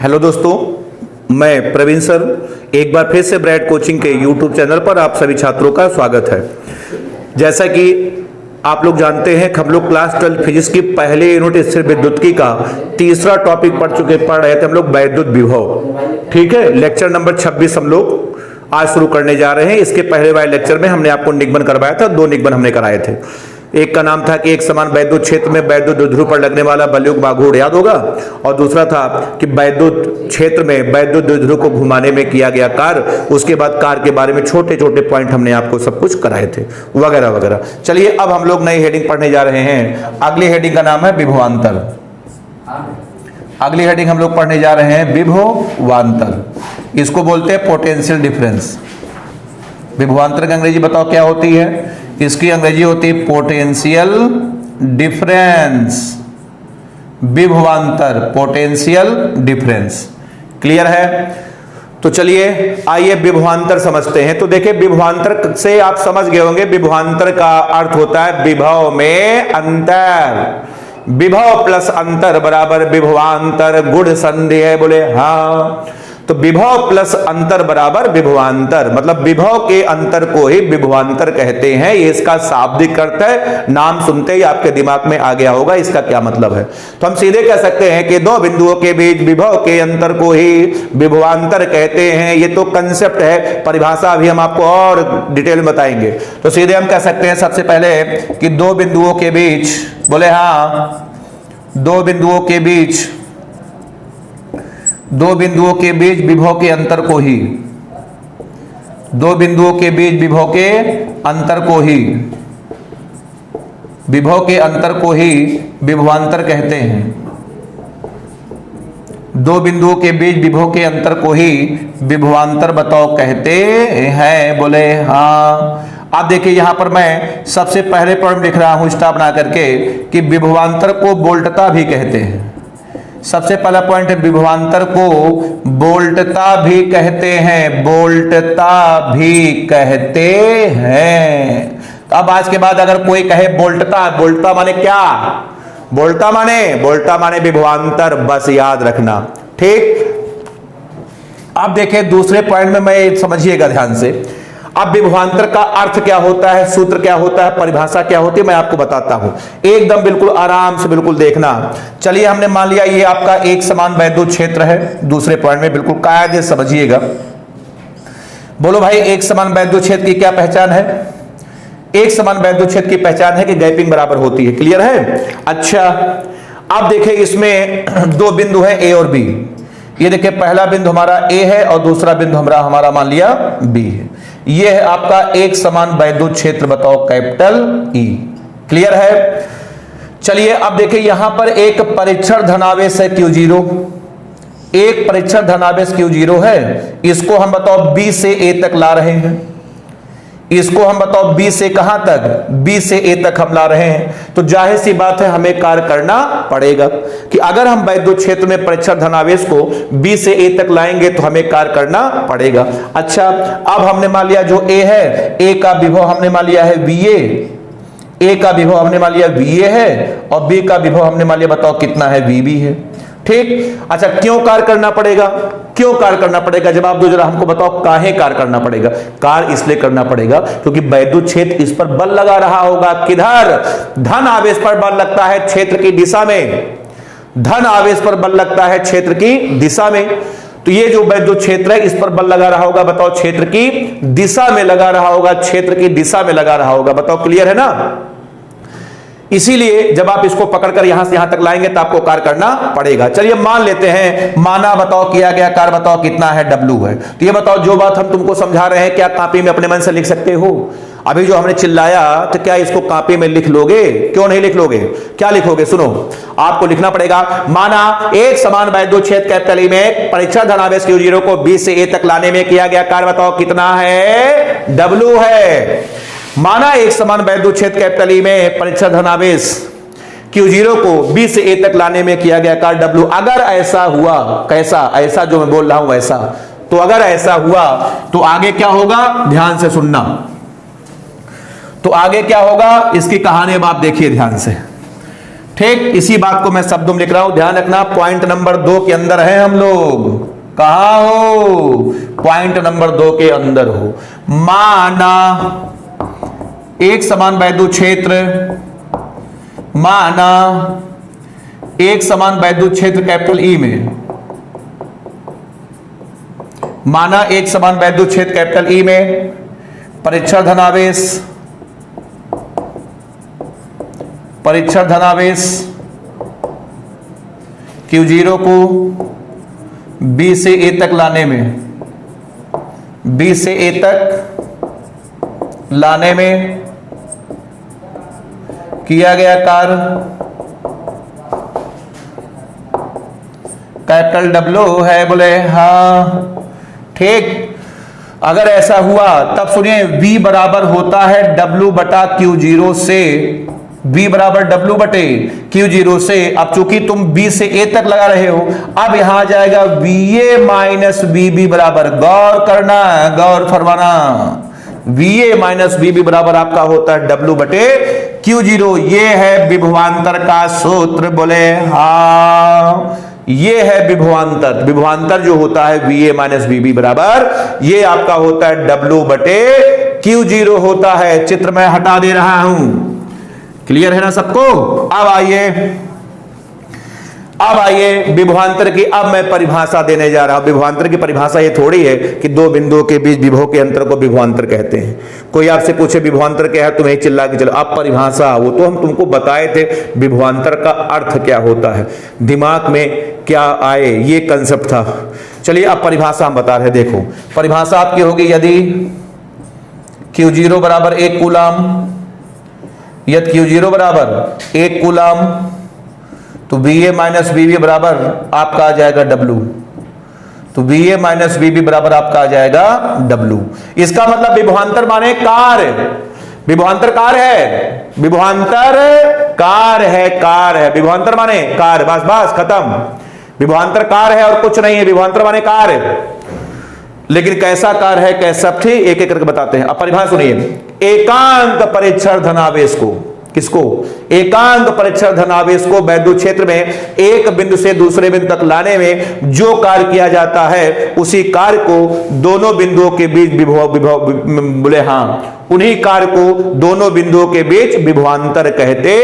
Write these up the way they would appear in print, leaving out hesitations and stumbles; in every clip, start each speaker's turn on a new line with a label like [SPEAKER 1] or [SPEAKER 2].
[SPEAKER 1] Hello दोस्तों, मैं Praveen sir एक बार फिर से ब्रैड कोचिंग के यूट्यूब चैनल पर आप सभी छात्रों का स्वागत है। जैसा कि आप लोग जानते हैं, हम लोग क्लास 12 फिजिक्स की पहले यूनिट स्थिर विद्युत्की का तीसरा टॉपिक पढ़ रहे थे हम लोग वैद्युत विभव। ठीक है, लेक्चर नंबर 26 हम लोग आज शुरू करने जा रहे हैं। इसके पहले वाले लेक्चर में हमने आपको निगमन करवाया था, 2 निगमन हमने कराए थे। एक का नाम था कि एक समान वैद्युत क्षेत्र में वैद्युत द्विध्रुव पर लगने वाला बलयुक्त बाघूर्ण, याद होगा, और दूसरा था कि वैद्युत क्षेत्र में वैद्युत द्विध्रुव को घुमाने में किया गया कार्य। उसके बाद कार्य के बारे में छोटे छोटे पॉइंट हमने आपको सब कुछ कराए थे, वगैरह वगैरह। चलिए अब हम लोग नई हेडिंग पढ़ने जा रहे हैं। अगली हेडिंग का नाम है विभवांतर। अगली हेडिंग हम लोग पढ़ने जा रहे हैं विभवांतर। इसको बोलते हैं पोटेंशियल डिफरेंस। विभवांतर की अंग्रेजी बताओ क्या होती है? इसकी अंग्रेजी होती है पोटेंशियल डिफरेंस। विभवांतर, पोटेंशियल डिफरेंस। क्लियर है? तो चलिए आइए विभवांतर समझते हैं। तो देखिए, विभवांतर से आप समझ गए होंगे, विभवांतर का अर्थ होता है विभव में अंतर। विभव प्लस अंतर बराबर विभवांतर। गुण संधि है, बोले हाँ। तो विभव प्लस अंतर बराबर विभवांतर, मतलब विभव के अंतर को ही विभवांतर कहते हैं। ये इसका शाब्दिक अर्थ है। नाम सुनते ही आपके दिमाग में आ गया होगा इसका क्या मतलब है। तो हम सीधे कह सकते हैं कि दो बिंदुओं के बीच विभव के अंतर को ही विभवांतर कहते हैं। ये तो कंसेप्ट है, परिभाषा अभी हम आपको और डिटेल में बताएंगे। तो सीधे हम कह सकते हैं सबसे पहले कि दो बिंदुओं के बीच, बोले हाँ, दो बिंदुओं के बीच विभव के अंतर को ही, दो बिंदुओं के बीच विभव के अंतर को ही, विभव के अंतर को ही विभवांतर कहते हैं। दो बिंदुओं के बीच विभव के अंतर को ही विभवांतर बताओ कहते हैं, बोले हाँ। आप देखिए यहां पर मैं सबसे पहले पॉइंट लिख रहा हूं स्टार बना करके कि विभवांतर को वोल्टता भी कहते हैं। सबसे पहला पॉइंट है विभवांतर को वोल्टता भी कहते हैं, वोल्टता भी कहते हैं। तो अब आज के बाद अगर कोई कहे वोल्टता, वोल्टता माने क्या? वोल्टता माने विभवांतर, बस याद रखना। ठीक। अब देखिए दूसरे पॉइंट में मैं समझिएगा ध्यान से। अब विभवांतर का अर्थ क्या होता है, सूत्र क्या होता है, परिभाषा क्या होती है, मैं आपको बताता हूं। एकदम बिल्कुल आराम से बिल्कुल देखना। चलिए हमने मान लिया ये आपका एक समान वैद्युत क्षेत्र है। दूसरे पॉइंट में बिल्कुल कायदे से समझिएगा। बोलो भाई, एक समान वैद्युत क्षेत्र की क्या पहचान है? एक समान वैद्युत क्षेत्र की पहचान है कि गैपिंग बराबर होती है। क्लियर है? अच्छा, अब देखिए इसमें दो बिंदु है ए और बी। ये देखिए पहला बिंदु हमारा ए है और दूसरा बिंदु हमारा मान लिया बी है। ये है आपका एक समान वैद्युत क्षेत्र, बताओ कैपिटल ई। क्लियर है? चलिए अब देखिए यहां पर एक परीक्षण धनावेश है Q0। एक परीक्षण धनावेश Q0 है। इसको हम बताओ B से A तक ला रहे हैं। इसको हम बताओ B से कहां तक? B से A तक हम ला रहे हैं। तो जाहिर सी बात है हमें कार्य करना पड़ेगा कि अगर हम वैद्युत क्षेत्र में परीक्षण धनावेश को B से A तक लाएंगे तो हमें कार्य करना पड़ेगा। अच्छा, अब हमने मान लिया जो A है, A का विभव हमने मान लिया है VA। A का विभव हमने मान लिया VA है और B का विभव हमने मान लिया, बताओ कितना है? VB है। ठीक। अच्छा, क्यों कार्य करना पड़ेगा? क्यों कार्य करना पड़ेगा? जवाब दो जरा हमको, बताओ काहे कार्य करना पड़ेगा? कार्य इसलिए करना पड़ेगा क्योंकि वैद्युत क्षेत्र इस पर बल लगा रहा होगा। किधर? धन आवेश पर बल लगता है क्षेत्र की दिशा में। धन आवेश पर बल लगता है क्षेत्र की दिशा में। तो ये जो वैद्युत क्षेत्र है इस पर बल लगा रहा होगा, बताओ क्षेत्र की दिशा में लगा रहा होगा, क्षेत्र की दिशा में लगा रहा होगा। बताओ क्लियर है ना? इसीलिए जब आप इसको पकड़कर यहां से यहां तक लाएंगे तो आपको कार्य करना पड़ेगा। चलिए मान लेते हैं, माना बताओ किया गया कार्य बताओ कितना है? W है। तो ये बताओ जो बात हम तुमको समझा रहे हैं क्या कापी में अपने मन से लिख सकते हो? अभी जो हमने चिल्लाया तो क्या इसको कापी में लिख लोगे? क्यों नहीं लिख लोगे? क्या लिखोगे? सुनो, आपको लिखना पड़ेगा, माना एक समान वैद्युत क्षेत्र कैपिटल ई में परीक्षण धनावेश Q0 को B से A तक लाने में किया गया कार्य बताओ कितना है? W है। माना एक समान वैद्युत क्षेत्र कैपिटल ई में परीक्षण धनावेश Q0 को B से A तक लाने में किया गया कार्य W। अगर ऐसा हुआ, कैसा? ऐसा जो मैं बोल रहा हूं वैसा। तो अगर ऐसा हुआ तो आगे क्या होगा? ध्यान से सुनना। तो आगे क्या होगा इसकी कहानी अब आप देखिए ध्यान से। ठीक, इसी बात को मैं शब्दों में लिख रहा हूं, ध्यान रखना। पॉइंट नंबर 2 के अंदर है हम लोग। कहां हो? पॉइंट नंबर 2 के अंदर हो। माना एक समान वैद्युत क्षेत्र, माना एक समान वैद्युत क्षेत्र कैपिटल ई में, माना एक समान वैद्युत क्षेत्र कैपिटल ई में परीक्षण धनावेश, परीक्षण धनावेश Q0 को B से A तक लाने में, B से A तक लाने में किया गया कार्य कैपिटल W है। बोले हाँ, ठीक। अगर ऐसा हुआ तब सुनिए, V बराबर होता है W बटा Q0 से, V बराबर W बटे Q0 से। अब चूंकि तुम B से A तक लगा रहे हो, अब यहां आ जाएगा VA माइनस VB बराबर, गौर करना, गौर फरमाना, VA माइनस VB बराबर आपका होता है W बटे Q0। ये है विभवांतर का सूत्र। बोले हाँ, ये है विभवांतर। विभवांतर जो होता है VA माइनस VB बराबर, ये आपका होता है W बटे Q0 होता है। चित्र में हटा दे रहा हूं, क्लियर है ना सबको? अब आइए विभवांतर की अब मैं परिभाषा देने जा रहा हूं। विभवांतर की परिभाषा ये थोड़ी है कि दो बिंदुओं के बीच विभव के अंतर को विभवांतर कहते हैं। कोई आपसे पूछे विभवांतर क्या है, तुम्हें चिल्ला के चलो अब परिभाषा, वो तो हम तुमको बताए थे विभवांतर का अर्थ क्या होता है, दिमाग में क्या आए, ये कंसेप्ट था। चलिए अब परिभाषा हम बता रहे। देखो परिभाषा आपकी होगी, यदि Q0 बराबर 1 कूलाम, यदि Q0 बराबर 1 कूलाम, तो VA माइनस VB बराबर आपका आ जाएगा W। तो VA माइनस VB बराबर आपका आ जाएगा W। इसका मतलब विभवांतर माने कार्य, विभवांतर कार्य है, विभवांतर कार्य है, कार्य है, विभवांतर माने कार्य, बस बस खत्म। विभवांतर कार्य है और कुछ नहीं है, विभवांतर माने कार्य। लेकिन कैसा कार्य है, कैसा, ठीक एक एक करके बताते हैं। अब परिभाषा सुनिए, एकांक परीक्षण धनावेश को, किसको? एकांक परीक्षण धनावेश को वैद्युत क्षेत्र में एक बिंदु से दूसरे बिंदु तक लाने में जो कार्य किया जाता है, उसी कार्य को दोनों बिंदुओं के बीच बोले हाँ, उन्हीं कार्य को दोनों बिंदुओं के बीच विभवांतर कहते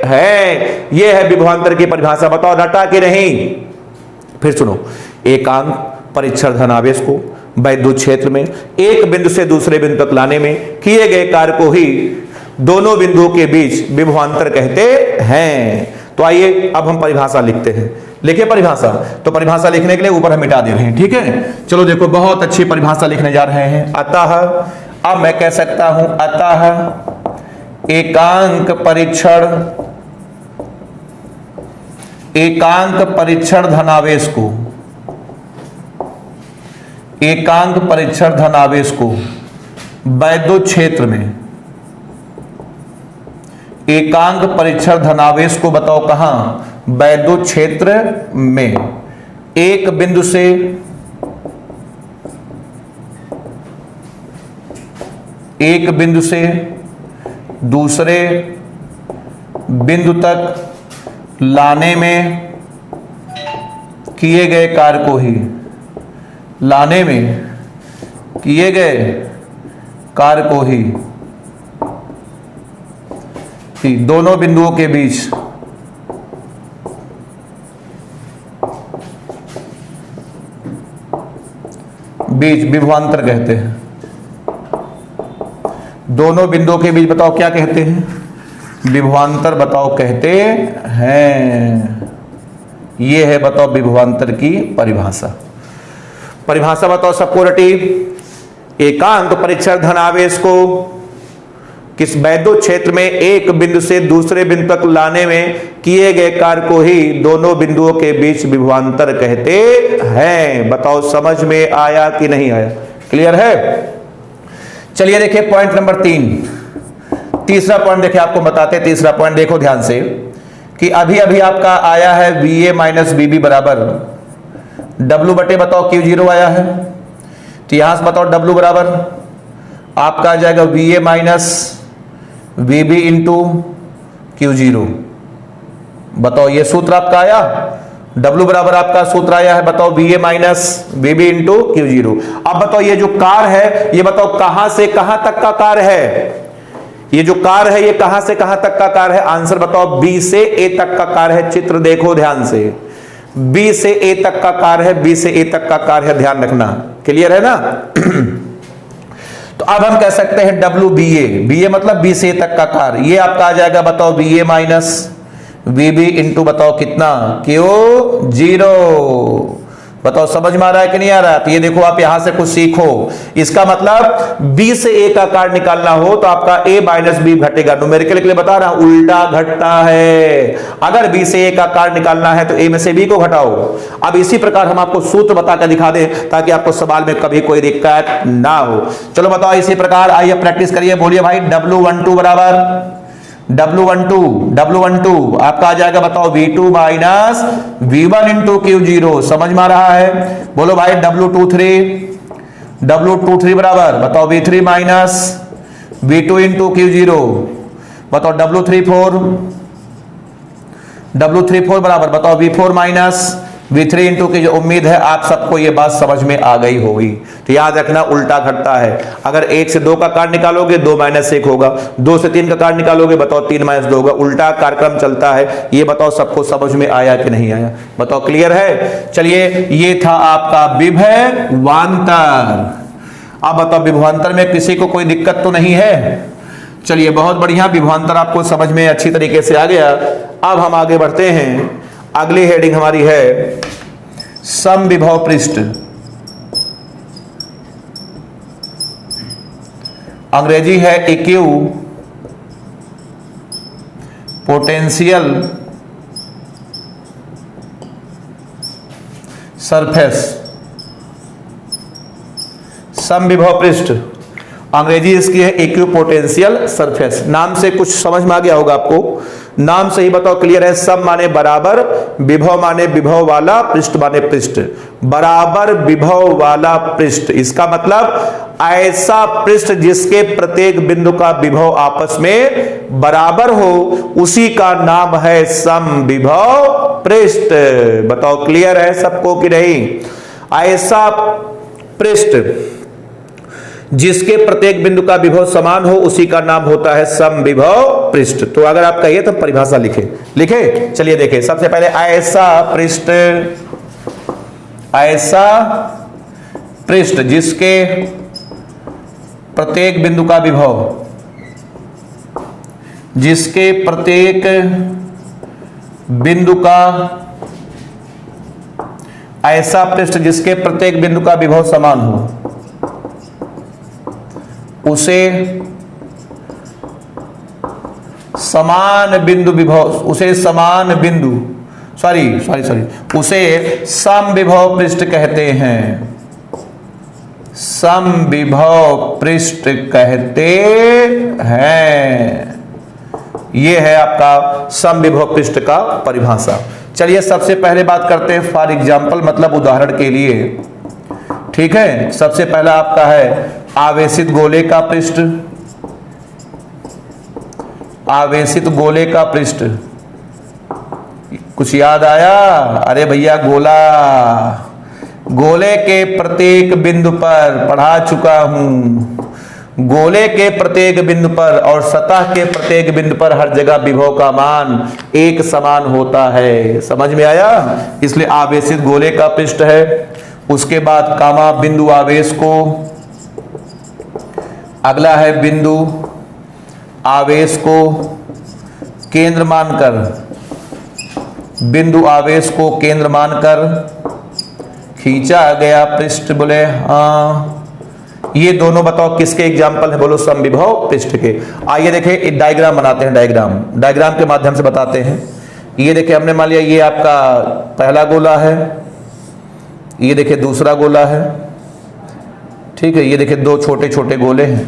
[SPEAKER 1] हैं। यह है विभवांतर की परिभाषा। बताओ रटा के नहीं? फिर सुनो, एकांक परीक्षण धनावेश को वैद्युत क्षेत्र में एक बिंदु से दूसरे बिंदु तक लाने में किए गए कार्य को ही दोनों बिंदुओं के बीच विभवांतर कहते हैं। तो आइए अब हम परिभाषा लिखते हैं। लिखिए परिभाषा। तो परिभाषा लिखने के लिए ऊपर हम मिटा दे रहे हैं, ठीक है? चलो देखो, बहुत अच्छी परिभाषा लिखने जा रहे हैं। अतः, अब मैं कह सकता हूं अतः एकांक परीक्षण धनावेश को, एकांक परीक्षण धनावेश को वैद्युत क्षेत्र में, एकांक परीक्षण धनावेश को बताओ कहां? वैद्युत क्षेत्र में एक बिंदु से दूसरे बिंदु तक लाने में किए गए कार्य को ही, लाने में किए गए कार्य को ही दोनों बिंदुओं के बीच विभवांतर कहते हैं। दोनों बिंदुओं के बीच बताओ क्या कहते हैं? विभवांतर बताओ कहते हैं। ये है बताओ विभवांतर की परिभाषा। परिभाषा बताओ सबको रटी। एकांक परीक्षण धनावेश को किस वैद्युत क्षेत्र में एक बिंदु से दूसरे बिंदु तक लाने में किए गए कार्य को ही दोनों बिंदुओं के बीच विभवांतर कहते हैं। बताओ समझ में आया कि नहीं आया? क्लियर है? चलिए देखिए पॉइंट नंबर 3, तीसरा पॉइंट देखिए, आपको बताते हैं तीसरा पॉइंट। देखो ध्यान से कि अभी अभी आपका आया है VA माइनस VB बराबर W बटे बताओ Q0 आया है। तो यहां से बताओ W बराबर आपका आ जाएगा VA minus VB into Q0। बताओ ये सूत्र आपका आया, W बराबर आपका सूत्र आया है, बताओ VA minus VB into Q0। अब बताओ ये जो कार है, ये बताओ कहां से कहां तक का कार है, ये जो कार है ये कहां से कहां तक का कार है, आंसर बताओ B से A तक का कार है। चित्र देखो ध्यान से, B से A तक का कार है, B से A तक का कार है, ध्यान रखना, क्लियर है ना। तो अब हम कह सकते हैं WBA मतलब B से A तक का कार, ये आपका आ जाएगा बताओ VA माइनस VB इंटू बताओ कितना Q0। बताओ समझ में आ रहा है कि नहीं आ रहा है। तो ये देखो आप यहां से कुछ सीखो, इसका मतलब B से A का कार निकालना हो तो आपका A माइनस B घटेगा। न्यूमेरिकल के लिए बता रहा हूं, उल्टा घटता है। अगर B से A का कार निकालना है तो A में से B को घटाओ। अब इसी प्रकार हम आपको सूत्र बताकर दिखा दें ताकि आपको सवाल में कभी कोई दिक्कत ना हो। चलो बताओ इसी प्रकार, आइए प्रैक्टिस करिए, बोलिए भाई W12 बराबर W12 आपका आ जाएगा बताओ V2 minus V1 into Q0। समझ में आ रहा है, बोलो भाई W23 बराबर बताओ V3 minus V2 into Q0। बताओ W34 बराबर बताओ V4 minus V3 into Q0। उम्मीद है आप सबको ये बात समझ में आ गई होगी। तो याद रखना उल्टा घटता है, अगर 1 से 2 का कार्ड निकालोगे 2 माइनस 1 होगा, 2 से 3 का कार्ड निकालोगे बताओ 3 माइनस 2 होगा, उल्टा कार्यक्रम चलता है। ये बताओ सबको समझ में आया कि नहीं आया, बताओ क्लियर है। चलिए ये था आपका विभवांतर। अब बताओ विभवांतर में किसी को कोई दिक्कत तो नहीं है। चलिए बहुत बढ़िया, विभवांतर आपको समझ में अच्छी तरीके से आ गया। अब हम आगे बढ़ते हैं, अगली हेडिंग हमारी है समविभव पृष्ठ। अंग्रेजी है इक्यू पोटेंशियल सरफेस। समविभव पृष्ठ अंग्रेजी इसकी है इक्यू पोटेंशियल सरफेस। नाम से कुछ समझ में आ गया होगा आपको, नाम से ही बताओ क्लियर है। सम माने बराबर, विभव माने विभव वाला, पृष्ठ माने पृष्ठ। बराबर विभव वाला पृष्ठ, इसका मतलब ऐसा पृष्ठ जिसके प्रत्येक बिंदु का विभव आपस में बराबर हो, उसी का नाम है समविभव पृष्ठ। बताओ क्लियर है सबको कि नहीं। ऐसा पृष्ठ जिसके प्रत्येक बिंदु का विभव समान हो, उसी का नाम होता है समविभव पृष्ठ। तो अगर आप कहिए तो परिभाषा लिखे। चलिए देखें, सबसे पहले ऐसा पृष्ठ जिसके प्रत्येक बिंदु का विभव, जिसके प्रत्येक बिंदु का, ऐसा पृष्ठ जिसके प्रत्येक बिंदु का विभव समान हो, उसे समान बिंदु विभव, उसे समविभव पृष्ठ कहते हैं। समविभव पृष्ठ कहते हैं। यह है आपका समविभव पृष्ठ का परिभाषा। चलिए सबसे पहले बात करते हैं फॉर एग्जाम्पल, मतलब उदाहरण के लिए, ठीक है। सबसे पहला आपका है आवेशित गोले का पृष्ठ। आवेशित गोले का पृष्ठ, कुछ याद आया? अरे भैया गोले के प्रत्येक बिंदु पर पढ़ा चुका हूं। गोले के प्रत्येक बिंदु पर और सतह के प्रत्येक बिंदु पर हर जगह विभव का मान एक समान होता है। समझ में आया? इसलिए आवेशित गोले का पृष्ठ है। उसके बाद कामा बिंदु आवेश को, अगला है बिंदु आवेश को केंद्र मानकर, बिंदु आवेश को केंद्र मानकर खींचा गया पृष्ठ। बोले हाँ, ये दोनों बताओ किसके एग्जाम्पल है? बोलो समविभव पृष्ठ के। आइए देखें, एक डायग्राम बनाते हैं। डायग्राम के माध्यम से बताते हैं। ये देखिए, हमने मान लिया ये आपका पहला गोला है, ये देखिए दूसरा गोला है, ठीक है। ये देखिए दो छोटे छोटे गोले हैं।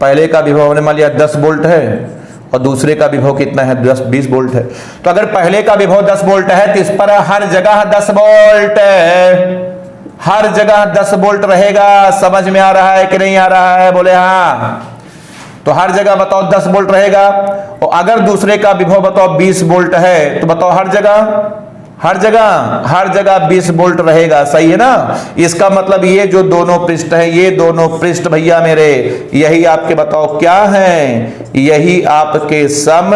[SPEAKER 1] पहले का विभव हमने मान लिया 10 वोल्ट है और दूसरे का विभव कितना है? 20 वोल्ट है। तो अगर पहले का विभव 10 वोल्ट है तो इस पर हर जगह 10 वोल्ट है, हर जगह 10 वोल्ट रहेगा। समझ में आ रहा है कि नहीं आ रहा है? बोले हाँ। तो हर जगह बताओ 10 वोल्ट रहेगा। और अगर दूसरे का विभव बताओ 20 वोल्ट है तो बताओ हर जगह 20 वोल्ट रहेगा। सही है ना। इसका मतलब ये जो दोनों पृष्ठ है, ये दोनों पृष्ठ भैया मेरे, यही आपके बताओ क्या है, यही आपके सम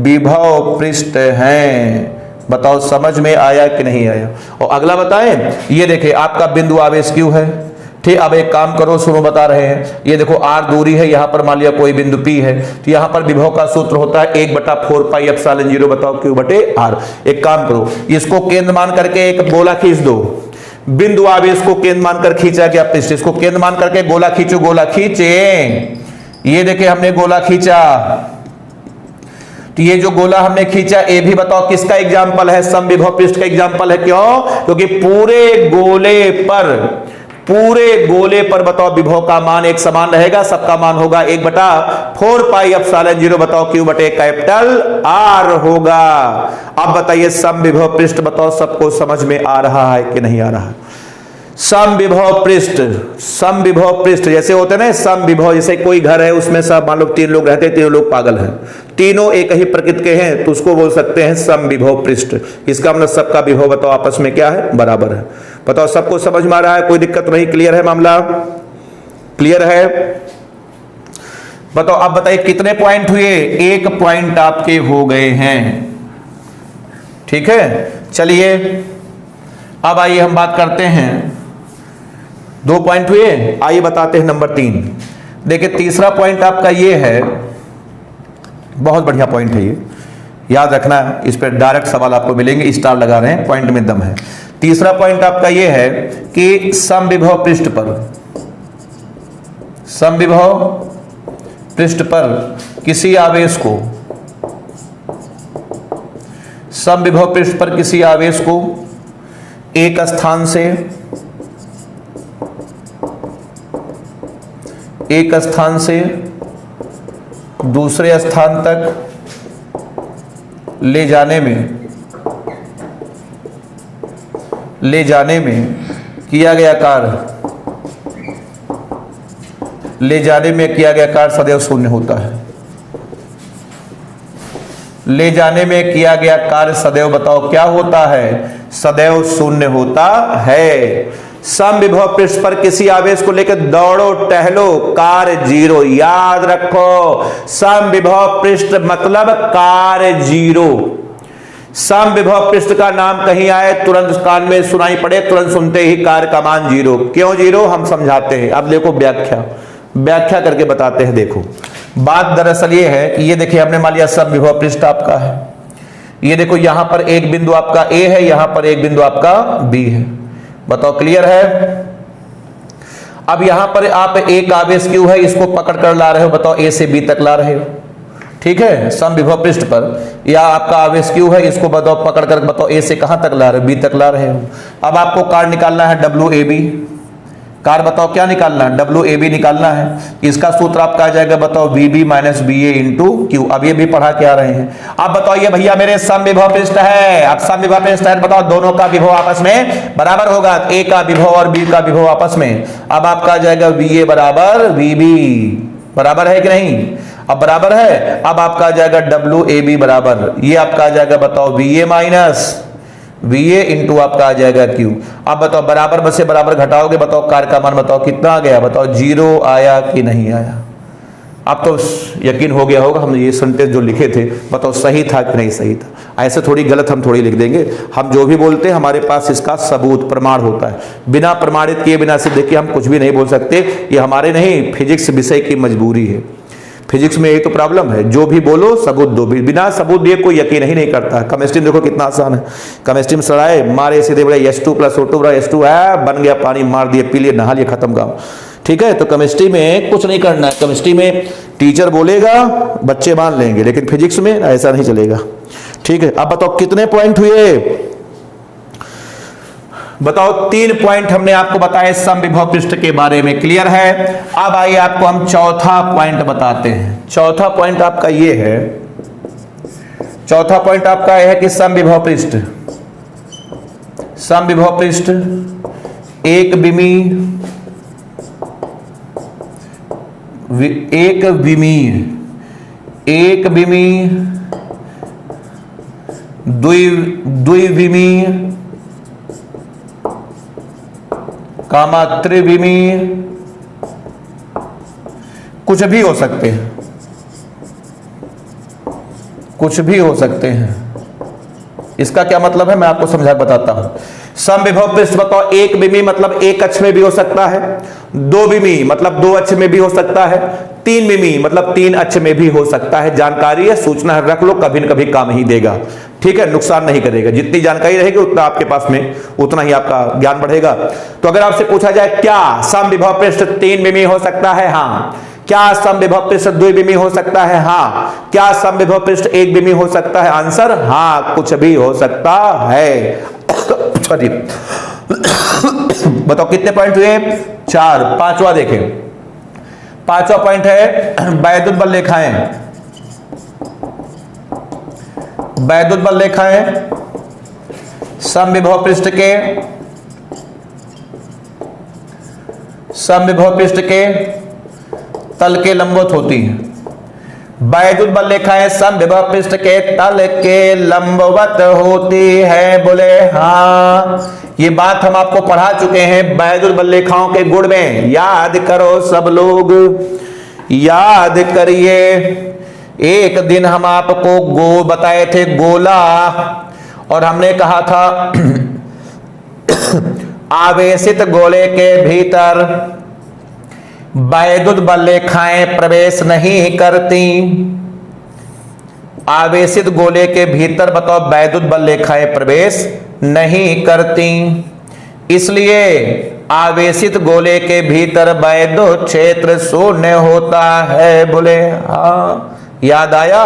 [SPEAKER 1] विभव पृष्ठ हैं। बताओ समझ में आया कि नहीं आया। और अगला बताएं, ये देखिए आपका बिंदु आवेश क्यू है। ठीक, अब एक काम करो, सुनो बता रहे हैं। ये देखो r दूरी है, यहां पर मान लिया कोई बिंदु P है, तो यहां पर विभव का सूत्र होता है 1/4 पाई एप्सिलॉन 0 बताओ Q बटे R। एक काम करो, इसको केंद्र मान करके एक गोला खींच दो। बिंदु आवेश को केंद्र मानकर खींचा गया पृष्ठ, इसको केंद्र मान करके गोला खींचो, गोला खींचे। ये देखिए हमने गोला खींचा, तो ये जो गोला हमने खींचा ये भी बताओ किसका एग्जाम्पल है, समविभव पृष्ठ का एग्जाम्पल है। क्यों? क्योंकि पूरे गोले पर बताओ विभव का मान एक समान रहेगा, सबका मान होगा 1/4 पाई एप्सिलॉन 0 बताओ Q बटे कैपिटल R होगा। अब बताइए समविभव पृष्ठ बताओ सबको समझ में आ रहा है कि नहीं आ रहा है। समविभव पृष्ठ जैसे होते हैं ना, समविभव जैसे कोई घर है उसमें सब मान लो 3 लोग रहते हैं, 3 लोग पागल हैं, तीनों एक ही प्रकृति के हैं, तो उसको बोल सकते हैं समविभव पृष्ठ। इसका मतलब सबका विभव बताओ आपस में क्या है, बराबर है। बताओ सबको समझ में आ रहा है, कोई दिक्कत नहीं, क्लियर है मामला, क्लियर है। बताओ अब बताइए कितने पॉइंट हुए, 1 पॉइंट आपके हो गए हैं। ठीक है, चलिए अब आइए हम बात करते हैं, 2 पॉइंट हुए, आइए बताते हैं नंबर 3। देखिए तीसरा पॉइंट आपका ये है, बहुत बढ़िया पॉइंट है ये, याद रखना, इस पर डायरेक्ट सवाल आपको मिलेंगे, स्टार लगा रहे हैं, पॉइंट में दम है। तीसरा पॉइंट आपका ये है कि समविभव पृष्ठ पर किसी आवेश को, समविभव पृष्ठ पर किसी आवेश को एक स्थान से दूसरे स्थान तक ले जाने में किया गया कार्य सदैव शून्य होता है। ले जाने में किया गया कार्य सदैव बताओ क्या होता है, सदैव शून्य होता है। समविभव पृष्ठ पर किसी आवेश को लेकर दौड़ो टहलो, कार्य 0। याद रखो, समविभव पृष्ठ मतलब कार्य 0। समविभव पृष्ठ का नाम कहीं आए तुरंत कान में सुनाई पड़े, तुरंत सुनते ही कार्य का मान 0। क्यों 0 हम समझाते हैं। अब देखो व्याख्या करके बताते हैं। देखो बात दरअसल ये है कि ये देखिए हमने मान लिया समविभव पृष्ठ आपका है, ये देखो यहां पर एक बिंदु आपका A है, यहां पर एक बिंदु आपका B है। बताओ क्लियर है। अब यहां पर आप एक आवेश Q है, इसको पकड़ कर ला रहे हो, बताओ A से B तक ला रहे हो। ठीक है, समविभव पृष्ठ पर या आपका आवेश Q है, इसको बताओ पकड़ कर बताओ A से कहां तक ला रहे हो, B तक ला रहे हो। अब आपको कार्य निकालना है WAB। कार्य बताओ क्या निकालना है, WAB निकालना है। इसका सूत्र आपका आ जाएगा बताओ VB minus BA into Q। अब ये भी पढ़ा के आ रहे हैं। अब बताओ ये भैया मेरे समविभव पृष्ठ है। अब समविभव पृष्ठ है, बताओ दोनों का विभव आपस में बराबर होगा, A का विभव और B का विभव आपस में। अब आपका आ जाएगा VA बराबर VB, बराबर है कि नहीं। अब बराबर है। अब आपका आ जाएगा WAB बराबर, ये आपका आ जाएगा बताओ VA माइनस VA इंटू आपका आ जाएगा Q। अब बताओ बराबर में से बराबर घटाओगे, बताओ कार्य का मान बताओ कितना आ गया, बताओ 0 आया कि नहीं आया। अब तो यकीन हो गया होगा हम ये सेंटेंस जो लिखे थे बताओ सही था कि नहीं सही था। ऐसे थोड़ी गलत हम थोड़ी लिख देंगे, हम जो भी बोलते हैं हमारे पास इसका सबूत प्रमाण होता है। बिना प्रमाणित किए बिना सिद्ध किए हम कुछ भी नहीं बोल सकते। ये हमारे नहीं, फिजिक्स विषय की मजबूरी है। फिजिक्स में यही तो प्रॉब्लम है, जो भी बोलो सबूत दो, बिना सबूत दिए कोई यकीन ही नहीं करता है। केमिस्ट्री देखो कितना आसान है, केमिस्ट्री में सड़ाए मारे सीधे बड़े H2 + O2 H2 है, बन गया पानी, मार दिए पी लिए नहा लिए, खत्म काम। ठीक है, तो केमिस्ट्री में कुछ नहीं करना है। केमिस्ट्री में टीचर बोलेगा बच्चे मान लेंगे, लेकिन फिजिक्स में ऐसा नहीं चलेगा। ठीक है, अब बताओ कितने पॉइंट हुए, बताओ 3 पॉइंट हमने आपको बताए समविभव पृष्ठ के बारे में, क्लियर है। अब आइए आपको हम चौथा पॉइंट बताते हैं। चौथा पॉइंट आपका ये है, चौथा पॉइंट आपका यह है कि समविभव पृष्ठ एक विमी एक विमी, एक विमी, द्विविमी, कामा त्रिविमी, कुछ भी हो सकते हैं, कुछ भी हो सकते हैं। इसका क्या मतलब है मैं आपको समझा बताता हूं। समविभव पृष्ठ बताओ, एक विमी मतलब एक अक्ष में भी हो सकता है, दो विमी मतलब दो अक्ष में भी हो सकता है, तीन विमी मतलब तीन अक्ष में भी हो सकता है। जानकारी है, सूचना रख लो, कभी न कभी काम ही देगा। ठीक है, नुकसान नहीं करेगा। जितनी जानकारी रहेगी उतना आपके पास में उतना ही आपका ज्ञान बढ़ेगा। तो अगर आपसे पूछा जाए क्या समविभव पृष्ठ तीन विमी हो सकता है? हाँ। क्या समविभव पृष्ठ द्विविमी हो सकता है? हाँ। क्या समविभव पृष्ठ एक विमी हो सकता है? आंसर हाँ, कुछ भी हो सकता है। सॉरी बताओ कितने पॉइंट हुए? 4। पांचवा देखें, पांचवा पॉइंट है वैद्युत बल रेखाएं। वैद्युत बल रेखाएं समविभव पृष्ठ के, समविभव पृष्ठ के तल के लंबवत होती है। वैद्युत बल रेखाएं समविभव पृष्ठ के तल के लंबवत होती है। बोले हाँ। ये बात हम आपको पढ़ा चुके हैं वैद्युत बल रेखाओं के गुण में। याद करो सब लोग, याद करिए। एक दिन हम आपको बताए थे गोला, और हमने कहा था आवेशित गोले के भीतर वैद्युत बल रेखाएं प्रवेश नहीं करती। आवेशित गोले के भीतर बताओ वैद्युत बल रेखाएं प्रवेश नहीं करती, इसलिए आवेशित गोले के भीतर वैद्युत क्षेत्र शून्य होता है। बोले हाँ, याद आया?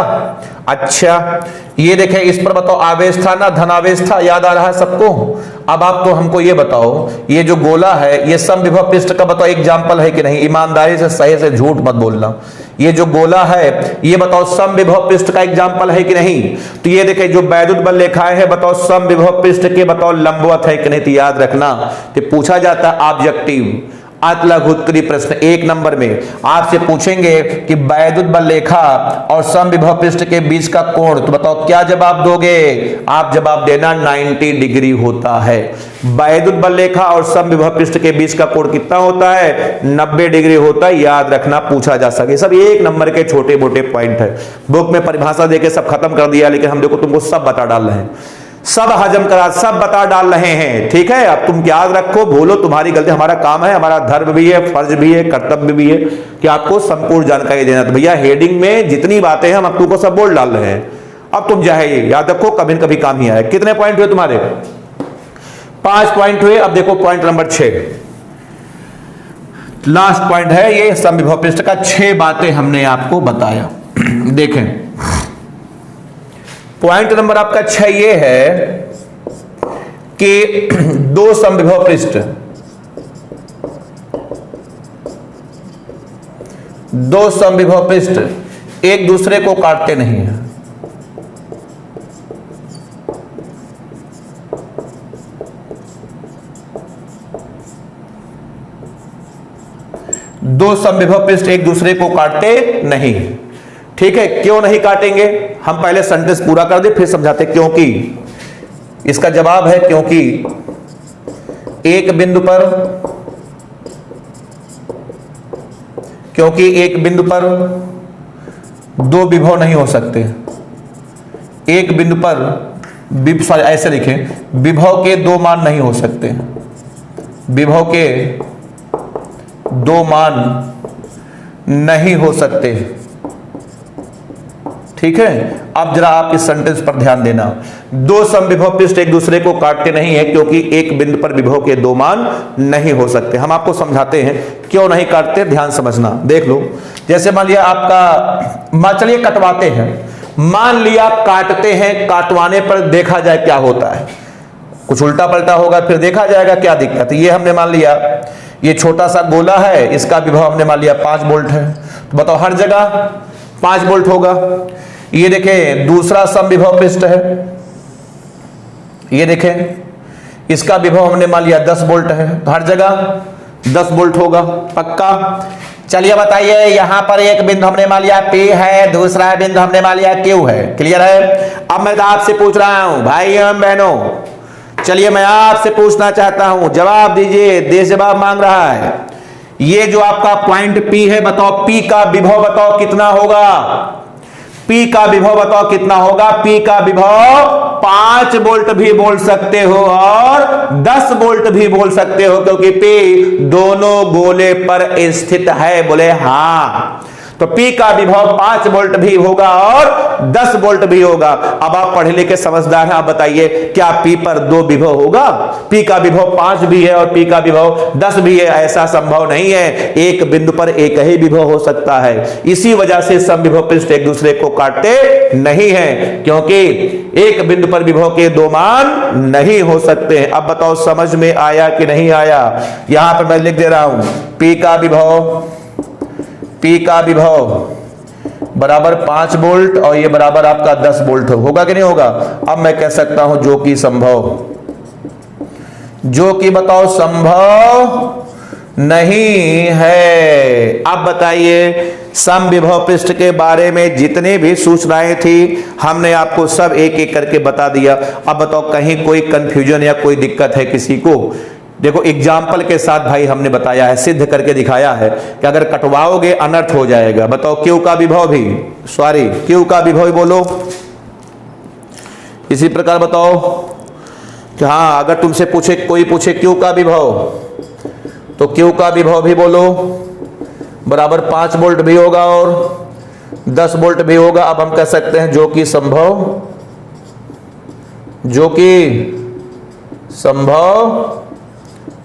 [SPEAKER 1] अच्छा, ये देखें, इस पर बताओ आवेश था ना, धनावेश था, याद आ रहा है सबको? अब आप तो हमको ये बताओ, ये जो गोला है ये समविभव पृष्ठ का बताओ एग्जाम्पल है कि नहीं? ईमानदारी से सही से झूठ मत बोलना। ये जो गोला है ये बताओ समविभव पृष्ठ का एग्जाम्पल है कि नहीं? तो ये देखें, जो वैद्युत बल रेखाएं है बताओ समविभव पृष्ठ के बताओ लंबवत है कि नहीं? तो याद रखना, तो पूछा जाता है ऑब्जेक्टिव अतलघुत्तरी प्रश्न 1 नंबर में आपसे पूछेंगे कि वैद्युत बल रेखा और समविभव पृष्ठ के बीच का कोण, तो बताओ क्या जवाब दोगे? आप जवाब देना 90 डिग्री होता है। वैद्युत बल रेखा और समविभव पृष्ठ के बीच का कोण कितना होता है? 90 डिग्री होता है। याद रखना, पूछा जा सके। सब 1 नंबर के छोटे मोटे पॉइंट है। बुक में परिभाषा देके सब खत्म कर दिया, लेकिन हम देखो तुमको सब बता डाल रहे हैं, सब हजम करा, सब बता डाल रहे हैं। ठीक है, अब तुम याद रखो, भूलो तुम्हारी गलती। हमारा काम है, हमारा धर्म भी है, फर्ज भी है, कर्तव्य भी है कि आपको संपूर्ण जानकारी देना। तो भैया हेडिंग में जितनी बातें हैं हम तुमको सब बोल डाल रहे हैं। अब तुम चाहे याद रखो, कभी न कभी काम ही आए। कितने पॉइंट हुए तुम्हारे? 5 पॉइंट हुए। अब देखो पॉइंट नंबर 6, लास्ट पॉइंट है ये समविभव पृष्ठ का। 6 बातें हमने आपको बताया। देखें, पॉइंट नंबर आपका 6 ये है कि दो समविभव पृष्ठ, दो समविभव पृष्ठ एक दूसरे को काटते नहीं हैं। दो समविभव पृष्ठ एक दूसरे को काटते नहीं। ठीक है, क्यों नहीं काटेंगे? हम पहले सेंटेंस पूरा कर दे फिर समझाते। क्योंकि इसका जवाब है क्योंकि एक बिंदु पर, क्योंकि एक बिंदु पर दो विभव नहीं हो सकते। एक बिंदु पर ऐसे लिखें, विभव के दो मान नहीं हो सकते। विभव के दो मान नहीं हो सकते। ठीक है, अब जरा आप इस सेंटेंस पर ध्यान देना। दो समविभव पृष्ठ एक दूसरे को काटते नहीं है क्योंकि एक बिंदु पर विभव के दो मान नहीं हो सकते। हम आपको समझाते हैं क्यों नहीं काटते, ध्यान समझना। देख लो, जैसे मान लिया आपका, चलिए कटवाते हैं। मान लिया काटते हैं, काटवाने पर देखा जाए क्या होता है। कुछ उल्टा पलटा होगा फिर देखा जाएगा क्या दिक्कत। ये हमने मान लिया ये छोटा सा गोला है, इसका विभव हमने मान लिया 5 वोल्ट है, तो बताओ हर जगह 5 वोल्ट होगा। ये देखें दूसरा समविभव पृष्ठ है, ये देखें इसका विभव हमने मान लिया 10 वोल्ट है, तो हर जगह 10 वोल्ट होगा पक्का। चलिए बताइए, यहां पर एक बिंदु हमने मान लिया P है, दूसरा बिंदु हमने मान लिया Q है। क्लियर है? अब मैं आपसे पूछ रहा हूं भाई एवं बहनों, चलिए मैं आपसे पूछना चाहता हूं, जवाब दीजिए, देश जवाब मांग रहा है। ये जो आपका पॉइंट P है, बताओ P का विभव बताओ कितना होगा? P का विभव बताओ कितना होगा? P का विभव 5 वोल्ट भी बोल सकते हो और 10 वोल्ट भी बोल सकते हो, क्योंकि P दोनों गोले पर स्थित है। बोले हाँ। तो P का विभव 5 वोल्ट भी होगा और 10 वोल्ट भी होगा। अब आप पढ़े लिखे समझदार हैं, आप बताइए क्या P पर 2 विभव होगा? P का विभव 5 भी है और P का विभव 10 भी है, ऐसा संभव नहीं है। एक बिंदु पर एक ही विभव हो सकता है। इसी वजह से समविभव पृष्ठ एक दूसरे को काटते नहीं है, क्योंकि एक बिंदु पर विभव के 2 मान नहीं हो सकते हैं। अब बताओ समझ में आया कि नहीं आया? यहां पर मैं लिख दे रहा हूं, P का विभव बराबर 5 वोल्ट और ये बराबर आपका 10 वोल्ट होगा कि नहीं होगा? अब मैं कह सकता हूं जो कि संभव, जो कि बताओ संभव नहीं है। अब बताइए, समविभव पृष्ठ के बारे में जितने भी सूचनाएं थी हमने आपको सब एक एक करके बता दिया। अब बताओ कहीं कोई कंफ्यूजन या कोई दिक्कत है किसी को? देखो एग्जाम्पल के साथ भाई हमने बताया है, सिद्ध करके दिखाया है कि अगर कटवाओगे अनर्थ हो जाएगा। बताओ Q का विभव भी, Q का विभव भी बोलो। इसी प्रकार बताओ कि हाँ, अगर तुमसे पूछे, कोई पूछे Q का विभव, तो Q का विभव भी बोलो, बराबर 5 वोल्ट भी होगा और 10 वोल्ट भी होगा। अब हम कह सकते हैं जो कि संभव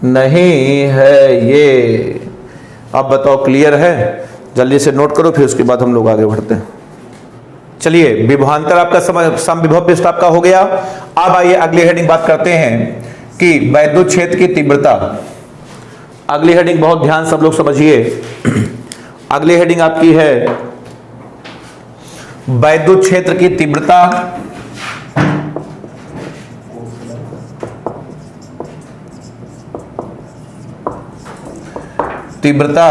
[SPEAKER 1] नहीं है ये। अब बताओ क्लियर है? जल्दी से नोट करो, फिर उसके बाद हम लोग आगे बढ़ते हैं। चलिए, विभवांतर आपका समविभव पृष्ठ आपका हो गया। अब आइए अगली हेडिंग बात करते हैं कि वैद्युत क्षेत्र की तीव्रता। अगली हेडिंग बहुत ध्यान सब लोग समझिए। अगली हेडिंग आपकी है वैद्युत क्षेत्र की तीव्रता। तीव्रता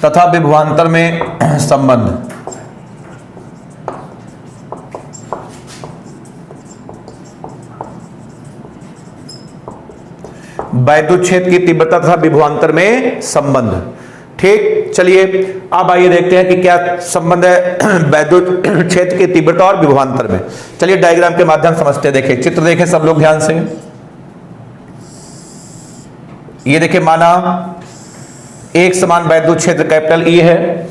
[SPEAKER 1] तथा विभवांतर में संबंध। वैद्युत क्षेत्र की तीव्रता तथा विभवांतर में संबंध। ठीक, चलिए अब आइए देखते हैं कि क्या संबंध है वैद्युत क्षेत्र की तीव्रता और विभवांतर में। चलिए डायग्राम के माध्यम समझते हैं। देखिए चित्र देखें सब लोग ध्यान से। ये देखिए, माना एक समान वैद्युत क्षेत्र कैपिटल E है,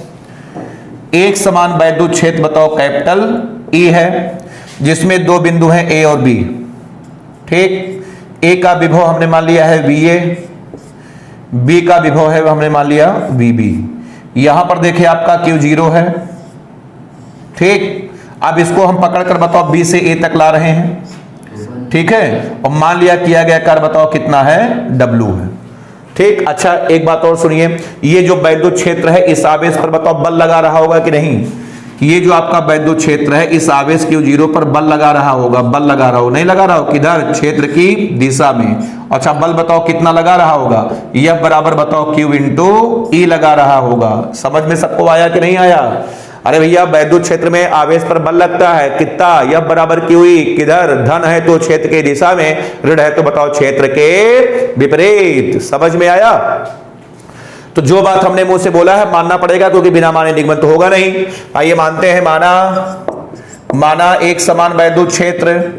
[SPEAKER 1] एक समान वैद्युत क्षेत्र बताओ कैपिटल E है, जिसमें 2 बिंदु हैं A और B। ठीक, A का विभव हमने मान लिया है VA, B का विभव है हमने मान लिया VB। यहां पर देखिए आपका Q0 है। ठीक, अब इसको हम पकड़कर बताओ B से A तक ला रहे हैं। ठीक है, और मान लिया किया गया कार्य बताओ कितना है? W है। ठीक, अच्छा एक बात और सुनिए, ये जो वैद्युत क्षेत्र है इस आवेश पर बताओ बल लगा रहा होगा कि नहीं? ये जो आपका वैद्युत क्षेत्र है इस आवेश Q0 पर बल लगा रहा होगा। बल लगा रहा हो, नहीं लगा रहा हो? किधर? क्षेत्र की दिशा में। अच्छा, बल बताओ कितना लगा रहा होगा? F बराबर बताओ Q इंटू E लगा रहा होगा। समझ में सबको आया कि नहीं आया? अरे भैया, वैद्युत क्षेत्र में आवेश पर बल लगता है कितना? F बराबर QE। किधर? धन है तो क्षेत्र की दिशा में, ऋण है तो बताओ क्षेत्र के विपरीत। समझ में आया? तो जो बात हमने मुंह से बोला है मानना पड़ेगा, क्योंकि बिना माने निगमन तो होगा नहीं। आइए मानते हैं। माना एक समान वैद्युत क्षेत्र,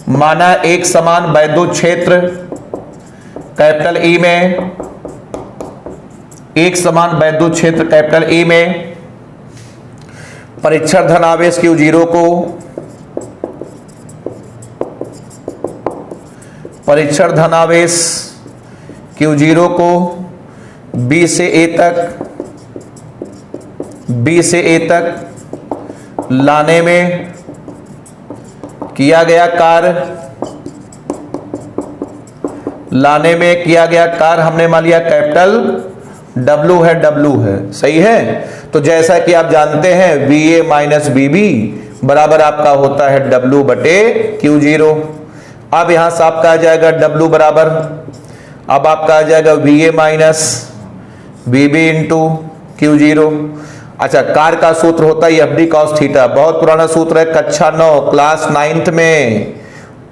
[SPEAKER 1] माना एक समान वैद्युत क्षेत्र कैपिटल E में, एक समान वैद्युत क्षेत्र कैपिटल E में परीक्षण धन आवेश Q0 को, परीक्षण धन आवेश Q0 को B से A तक लाने में किया गया कार्य हमने मान लिया कैपिटल W है। सही है? तो जैसा कि आप जानते हैं VA माइनस VB बराबर आपका होता है W बटे Q0। अब यहां से आपका आ जाएगा W बराबर, अब आपका आ जाएगा VA minus VB into Q0। अच्छा, कार का सूत्र होता है FD cos थीटा, बहुत पुराना सूत्र है, कक्षा 9 क्लास 9th में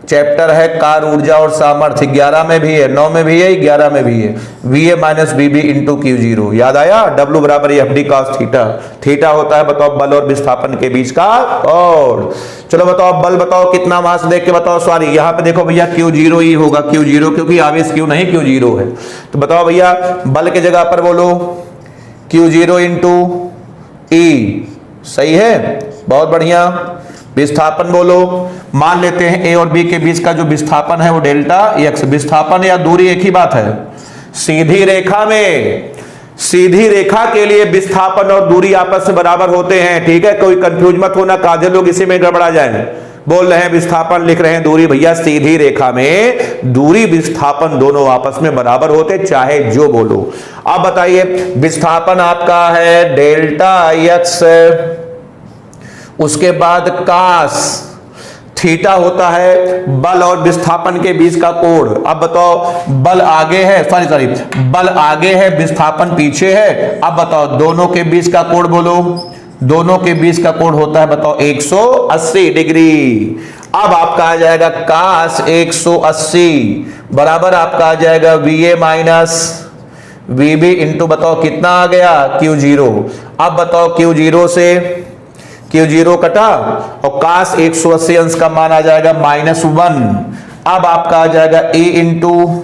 [SPEAKER 1] चैप्टर है कार ऊर्जा और सामर्थ्य, 11 में भी है, 9 में भी है, 11 में भी है। VA minus BB into Q0, याद आया? W बराबर FD cos थीटा। थीटा होता है बताओ बल और विस्थापन के बीच का कोण। चलो बताओ बल बताओ कितना, वहां से देख के बताओ। सॉरी, यहाँ पे देखो भैया Q0 ही होगा, Q0, क्योंकि आवेश Q नहीं, Q0 है। तो बताओ भैया बल के जगह पर बोलो Q0 इंटू E, सही है, बहुत बढ़िया। विस्थापन बोलो, मान लेते हैं A और B के बीच का जो विस्थापन है वो डेल्टा x। विस्थापन या दूरी एक ही बात है। सीधी रेखा में, सीधी रेखा के लिए विस्थापन और दूरी आपस में बराबर होते हैं, ठीक है? कोई कंफ्यूज मत होना, काजे लोग इसी में गड़बड़ा जाए। बोल रहे हैं विस्थापन, लिख रहे हैं दूरी। भैया सीधी रेखा में दूरी विस्थापन दोनों आपस में बराबर होते, चाहे जो बोलो। अब बताइए, विस्थापन आपका है डेल्टा x, उसके बाद कास थीटा होता है बल और विस्थापन के बीच का कोण। अब बताओ बल आगे है, सॉरी बल आगे है, विस्थापन पीछे है। अब बताओ दोनों के बीच का कोण बोलो, दोनों के बीच का कोण होता है बताओ 180 डिग्री। अब आपका आ जाएगा कास 180 बराबर आपका आ जाएगा VA माइनस VB इंटू बताओ कितना आ गया Q0। अब बताओ Q0 से Q0 कटा और कास 180 अंश का मान आ जाएगा -1। अब आपका आ जाएगा E इंटू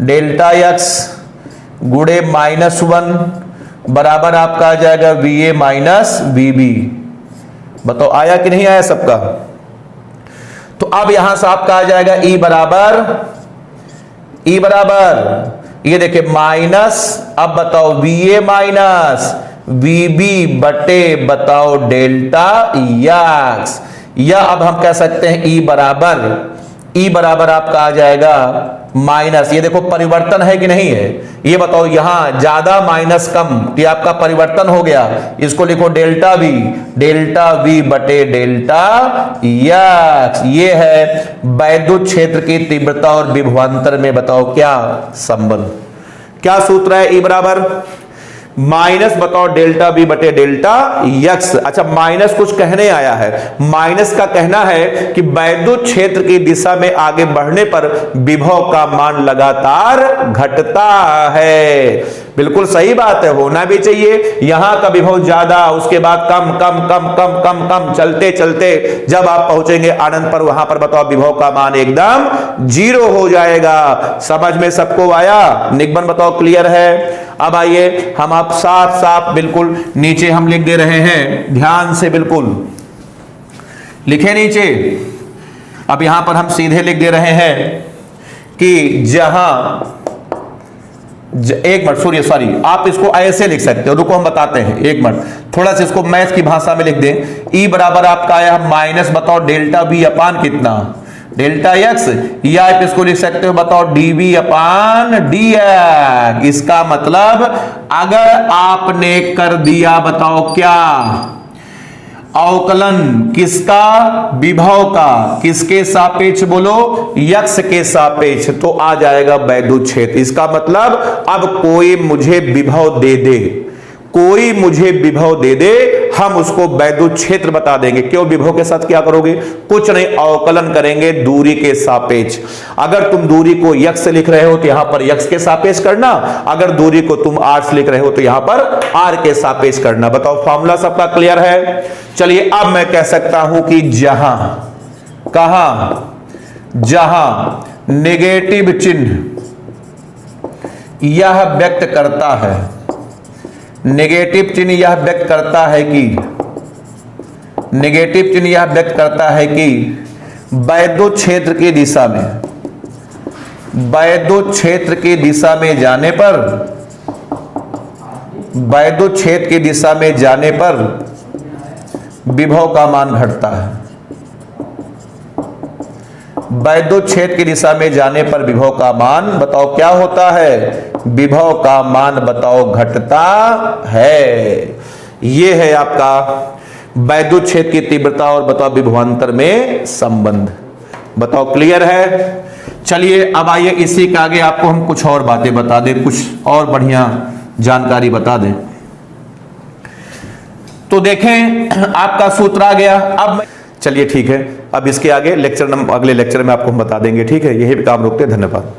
[SPEAKER 1] डेल्टा x गुणे -1 बराबर आपका आ जाएगा VA माइनस VB। बताओ आया कि नहीं आया सबका? तो अब यहां से आपका आ जाएगा E बराबर ये देखिए माइनस, अब बताओ VA माइनस VB बटे बताओ डेल्टा x, या अब हम कह सकते हैं E बराबर आपका आ जाएगा माइनस, ये देखो परिवर्तन है कि नहीं है, ये बताओ यहां ज्यादा माइनस कम, ये आपका परिवर्तन हो गया। इसको लिखो डेल्टा V बटे डेल्टा x। ये है वैद्युत क्षेत्र की तीव्रता और विभवांतर में बताओ क्या संबंध, क्या सूत्र है? E बराबर माइनस बताओ डेल्टा V बटे डेल्टा x। अच्छा, माइनस कुछ कहने आया है, माइनस का कहना है कि वैद्युत क्षेत्र की दिशा में आगे बढ़ने पर विभव का मान लगातार घटता है। बिल्कुल सही बात है, होना भी चाहिए। यहां का विभव ज्यादा, उसके बाद कम कम कम कम कम कम, चलते चलते जब आप पहुंचेंगे आनंद पर, वहां पर बताओ विभव का मान एकदम 0 हो जाएगा। समझ में सबको आया? निगमन बताओ क्लियर है? अब आइए हम आप साफ साफ बिल्कुल नीचे हम लिख दे रहे हैं, ध्यान से बिल्कुल लिखे नीचे। अब यहां पर हम सीधे लिख दे रहे हैं कि जहां एक मिनट सॉरी आप इसको ऐसे लिख सकते हो, रुको हम बताते हैं, एक मिनट थोड़ा सा इसको मैथ की भाषा में लिख दें। E बराबर आपका आया माइनस बताओ डेल्टा V अपान कितना डेल्टा x, या आप इसको लिख सकते हो बताओ dV अपान dx। इसका मतलब अगर आपने कर दिया बताओ क्या अवकलन किसका, विभव का, किसके सापेक्ष बोलो, x के सापेक्ष, तो आ जाएगा वैद्युत क्षेत्र। इसका मतलब अब कोई मुझे विभव दे दे, कोई मुझे विभव दे दे, हम उसको वैद्युत क्षेत्र बता देंगे। क्यों? विभव के साथ क्या करोगे? कुछ नहीं, अवकलन करेंगे दूरी के सापेक्ष। अगर तुम दूरी को x से लिख रहे हो तो यहां पर x के सापेक्ष करना, अगर दूरी को तुम r से लिख रहे हो तो यहां पर r के सापेक्ष करना। बताओ फॉर्मूला सबका क्लियर है? चलिए अब मैं कह सकता हूं कि जहां, कहां, जहां नेगेटिव चिन्ह यह व्यक्त करता है, नेगेटिव चिन्ह यह व्यक्त करता है कि, नेगेटिव चिन्ह यह व्यक्त करता है कि वैद्युत क्षेत्र की दिशा में, वैद्युत क्षेत्र की दिशा में जाने पर, वैद्युत क्षेत्र की दिशा में जाने पर विभव का मान घटता है। वैद्युत क्षेत्र की दिशा में जाने पर विभव का मान बताओ क्या होता है? विभव का मान बताओ घटता है। यह है आपका वैद्युत क्षेत्र की तीव्रता और बताओ विभवांतर में संबंध। बताओ क्लियर है? चलिए अब आइए इसी के आगे आपको हम कुछ और बातें बता दें, कुछ और बढ़िया जानकारी बता दें। तो देखें आपका सूत्र आ गया। अब चलिए ठीक है, अब इसके आगे अगले लेक्चर में आपको हम बता देंगे। ठीक है, यही पे काम रोकते हैं। धन्यवाद।